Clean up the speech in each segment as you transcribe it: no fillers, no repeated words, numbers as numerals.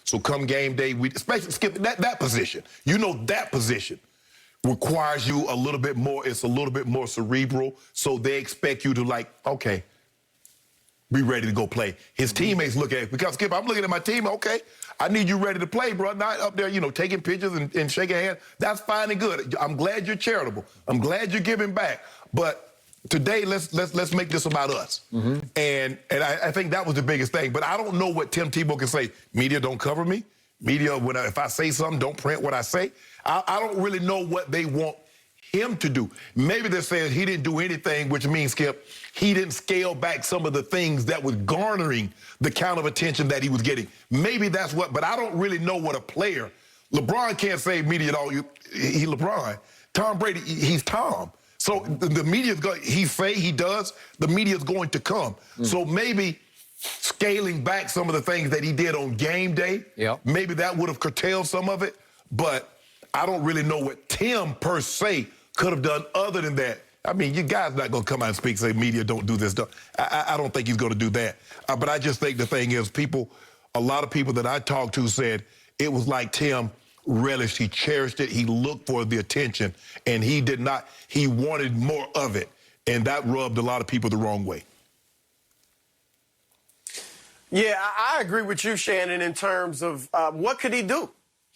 So come game day, especially skip that position. You know that position requires you a little bit more. It's a little bit more cerebral. So they expect you to like, okay, be ready to go play. His teammates look at it. Because, Skip, I'm looking at my team, okay, I need you ready to play, bro. Not up there, taking pictures and shaking hands. That's fine and good. I'm glad you're charitable. I'm glad you're giving back. But today, let's make this about us. And I think that was the biggest thing. But I don't know what Tim Tebow can say. Media don't cover me. Media, if I say something, don't print what I say. I don't really know what they want him to do. Maybe they're saying he didn't do anything, which means, Skip, he didn't scale back some of the things that was garnering the kind of attention that he was getting. Maybe that's what, but I don't really know what a player. LeBron can't say media at all. He LeBron. Tom Brady, he's Tom. So the media's going, he does, the media's going to come. So maybe scaling back some of the things that he did on game day, maybe that would have curtailed some of it, but I don't really know what Tim per se could have done other than that. I mean, you guys not going to come out and speak and say media don't do this stuff. I don't think he's going to do that. But I just think the thing is a lot of people that I talked to said it was like Tim relished, he cherished it, he looked for the attention, and he did not, he wanted more of it. And that rubbed a lot of people the wrong way. Yeah, I agree with you, Shannon, in terms of what could he do?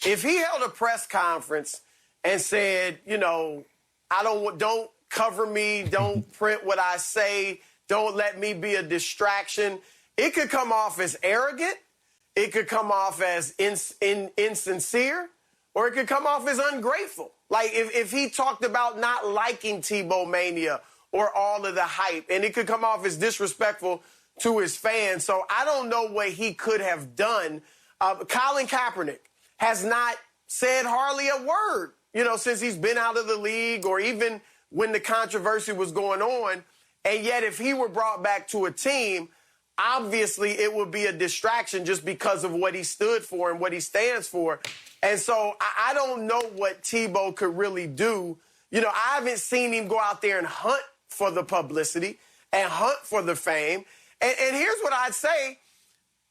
If he held a press conference and said, don't cover me, don't print what I say, don't let me be a distraction, it could come off as arrogant, it could come off as insincere, or it could come off as ungrateful. Like if he talked about not liking Tebow Mania or all of the hype, and it could come off as disrespectful to his fans. So I don't know what he could have done. Colin Kaepernick has not said hardly a word, since he's been out of the league or even when the controversy was going on. And yet if he were brought back to a team, obviously it would be a distraction just because of what he stood for and what he stands for. And so I don't know what Tebow could really do. I haven't seen him go out there and hunt for the publicity and hunt for the fame. And here's what I'd say.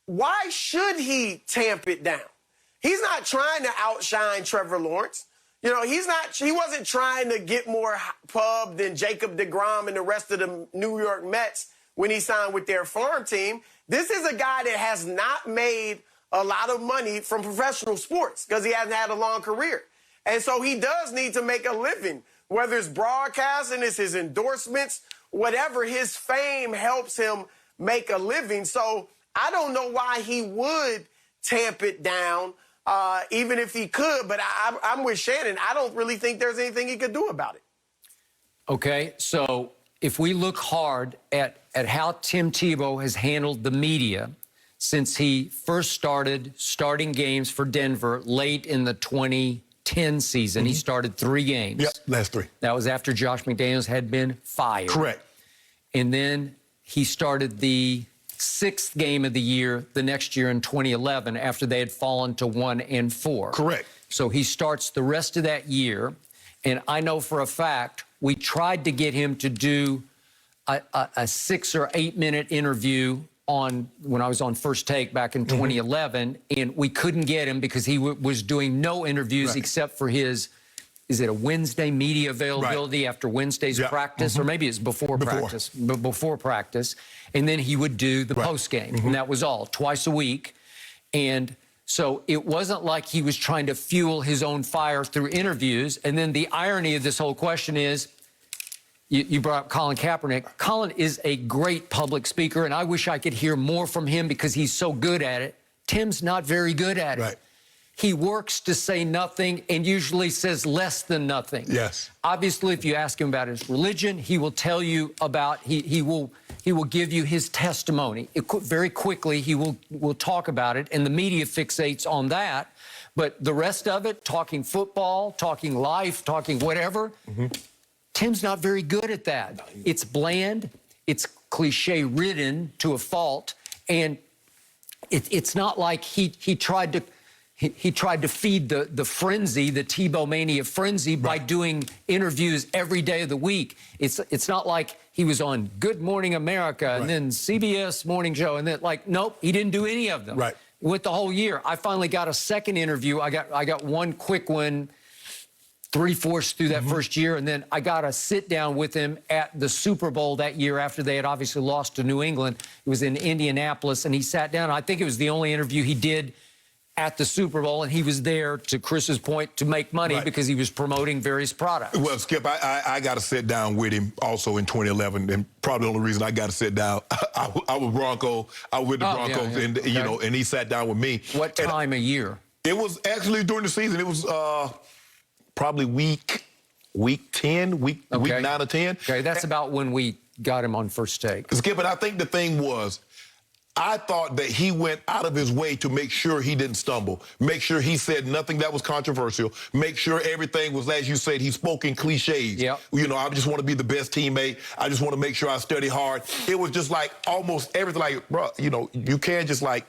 Why should he tamp it down? He's not trying to outshine Trevor Lawrence. He wasn't trying to get more pub than Jacob deGrom and the rest of the New York Mets when he signed with their farm team. This is a guy that has not made a lot of money from professional sports because he hasn't had a long career. And so he does need to make a living, whether it's broadcasting, it's his endorsements, whatever. His fame helps him make a living. So I don't know why he would tamp it down, even if he could. But I'm with Shannon. I don't really think there's anything he could do about it. Okay, so if we look hard at how Tim Tebow has handled the media since he first starting games for Denver late in the 2010 season. He started 3 games. Yep, last 3. That was after Josh McDaniels had been fired. Correct. And then he started the 6th game of the year the next year in 2011 after they had fallen to 1-4. Correct. So he starts the rest of that year. And I know for a fact we tried to get him to do a 6 or 8 minute interview when I was on First Take back in 2011, and we couldn't get him because he was doing no interviews except for his, is it a Wednesday media availability after Wednesday's practice, or maybe it's before practice, but before practice, and then he would do the post game, and that was all, twice a week. And so it wasn't like he was trying to fuel his own fire through interviews. And then the irony of this whole question is, you brought up Colin Kaepernick. Colin is a great public speaker, and I wish I could hear more from him because he's so good at it. Tim's not very good at it. He works to say nothing and usually says less than nothing. Yes. Obviously, if you ask him about his religion, he will tell you about, he will give you his testimony. Very quickly, he will talk about it, and the media fixates on that. But the rest of it, talking football, talking life, talking whatever, Tim's not very good at that. It's bland, it's cliche-ridden to a fault, and it's not like he tried to feed the frenzy, the Tebow Mania frenzy, by doing interviews every day of the week. It's not like he was on Good Morning America and then CBS Morning Show, and then nope, he didn't do any of them. went the whole year. I finally got a second interview. I got one quick one, 3/4 through that first year, and then I got a sit down with him at the Super Bowl that year after they had obviously lost to New England. It was in Indianapolis, and he sat down. I think it was the only interview he did at the Super Bowl, and he was there, to Chris's point, to make money because he was promoting various products. Well, Skip, I got to sit down with him also in 2011, and probably the only reason I got to sit down, I was Bronco, I was with the Broncos, and you know, and he sat down with me. What time of year? It was actually during the season. It was probably week 10, week 9 or 10. Okay, that's about when we got him on First Take. Skip, and I think the thing was, I thought that he went out of his way to make sure he didn't stumble, make sure he said nothing that was controversial, make sure everything was, as you said, he spoke in cliches. Yep. You know, I just want to be the best teammate. I just want to make sure I study hard. It was just like almost everything. Like, bro, you know, you can't just like,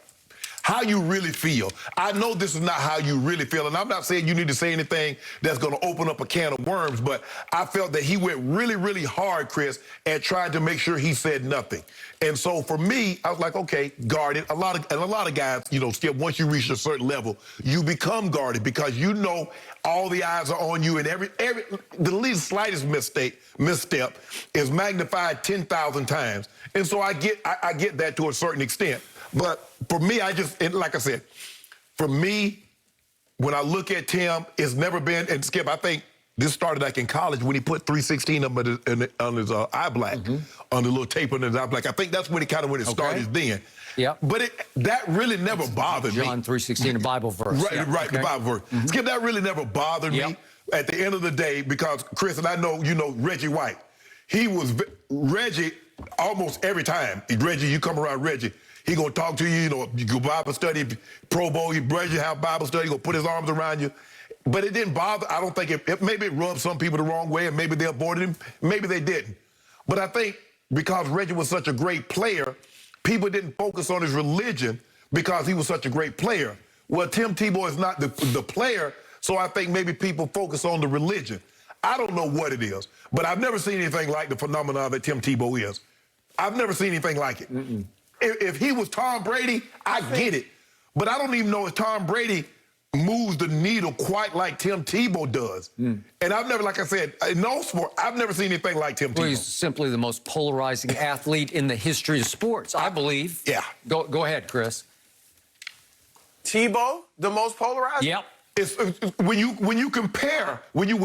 how you really feel. I know this is not how you really feel, and I'm not saying you need to say anything that's going to open up a can of worms, but I felt that he went really, really hard, Chris, and tried to make sure he said nothing. And so for me, I was like, okay, guarded. A lot of guys, you know, Skip, once you reach a certain level, you become guarded because you know all the eyes are on you, and the least slightest misstep is magnified 10,000 times. And so I get that to a certain extent. But for me, like I said, for me, when I look at Tim, it's never been, and Skip, I think this started like in college when he put 316 on his eye black, on the little tape on his eye black. I think that's when it started then. Yeah. But that really never bothered me. John 3:16, a Bible verse. Right, the Bible verse. Skip, that really never bothered me at the end of the day because, Chris, and I know you know Reggie White. Reggie, almost every time, Reggie, you come around Reggie, he gonna talk to you, you know, you go Bible study, Pro Bowl, Reggie have Bible study, he gonna put his arms around you. But it didn't bother, I don't think maybe it rubbed some people the wrong way, and maybe they avoided him, maybe they didn't. But I think because Reggie was such a great player, people didn't focus on his religion because he was such a great player. Well, Tim Tebow is not the player, so I think maybe people focus on the religion. I don't know what it is, but I've never seen anything like the phenomenon that Tim Tebow is. I've never seen anything like it. If he was Tom Brady, I get it. But I don't even know if Tom Brady moves the needle quite like Tim Tebow does. And I've never, like I said, in no sport, I've never seen anything like Tim Tebow. He's simply the most polarizing athlete in the history of sports, I believe. Yeah. Go ahead, Chris. Tebow, the most polarizing? Yep. It's, when you compare, when you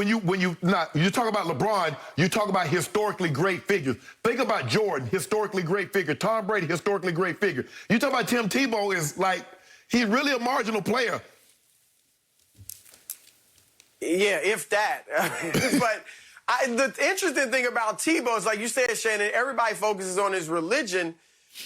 talk about LeBron, you talk about historically great figures. Think about Jordan, historically great figure. Tom Brady, historically great figure. You talk about Tim Tebow is like, he's really a marginal player. Yeah, if that. But the interesting thing about Tebow is, like you said, Shannon, everybody focuses on his religion.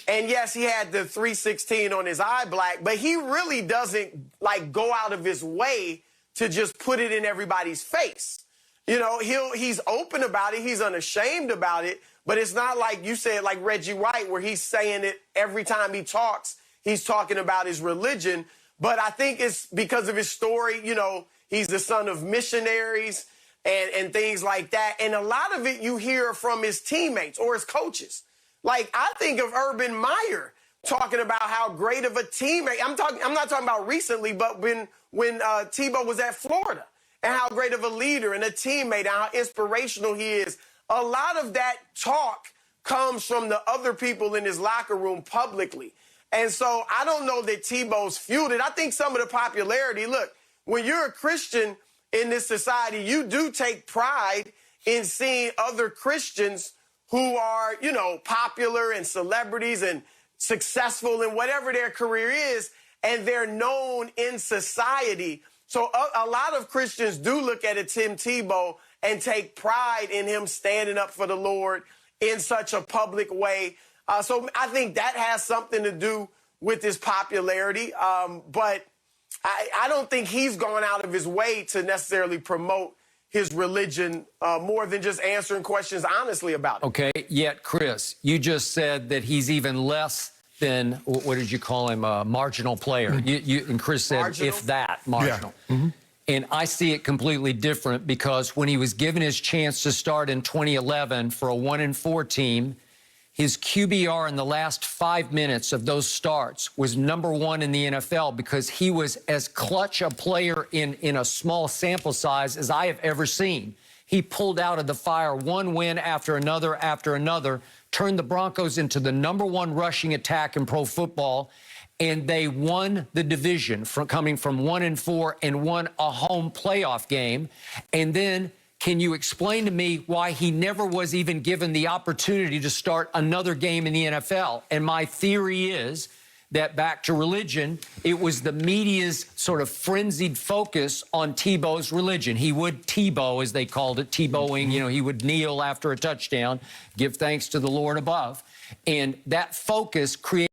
And yes, he had the 316 on his eye black, but he really doesn't like go out of his way to just put it in everybody's face. You know, he's open about it, he's unashamed about it, but it's not like you said, like Reggie White, where he's saying it every time he talks, he's talking about his religion. But I think it's because of his story, you know, he's the son of missionaries and things like that. And a lot of it you hear from his teammates or his coaches. Like, I think of Urban Meyer talking about how great of a teammate. I'm not talking about recently, but when Tebow was at Florida, and how great of a leader and a teammate and how inspirational he is. A lot of that talk comes from the other people in his locker room publicly. And so I don't know that Tebow's fueled it. I think some of the popularity, look, when you're a Christian in this society, you do take pride in seeing other Christians who are, you know, popular and celebrities and successful in whatever their career is, and they're known in society. So a lot of Christians do look at a Tim Tebow and take pride in him standing up for the Lord in such a public way. So I think that has something to do with his popularity. But I don't think he's gone out of his way to necessarily promote his religion more than just answering questions honestly about it. Okay, yet, Chris, you just said that he's even less than, what did you call him, a marginal player. And Chris said, Marginal? if that, marginal. Yeah. And I see it completely different because when he was given his chance to start in 2011 for a 1-4 team, his QBR in the last 5 minutes of those starts was #1 in the NFL because he was as clutch a player in a small sample size as I have ever seen. He pulled out of the fire one win after another, turned the Broncos into the #1 rushing attack in pro football, and they won the division coming from 1-4 and won a home playoff game. And then can you explain to me why he never was even given the opportunity to start another game in the NFL? And my theory is that, back to religion, it was the media's sort of frenzied focus on Tebow's religion. He would Tebow, as they called it, Tebowing, you know, he would kneel after a touchdown, give thanks to the Lord above. And that focus created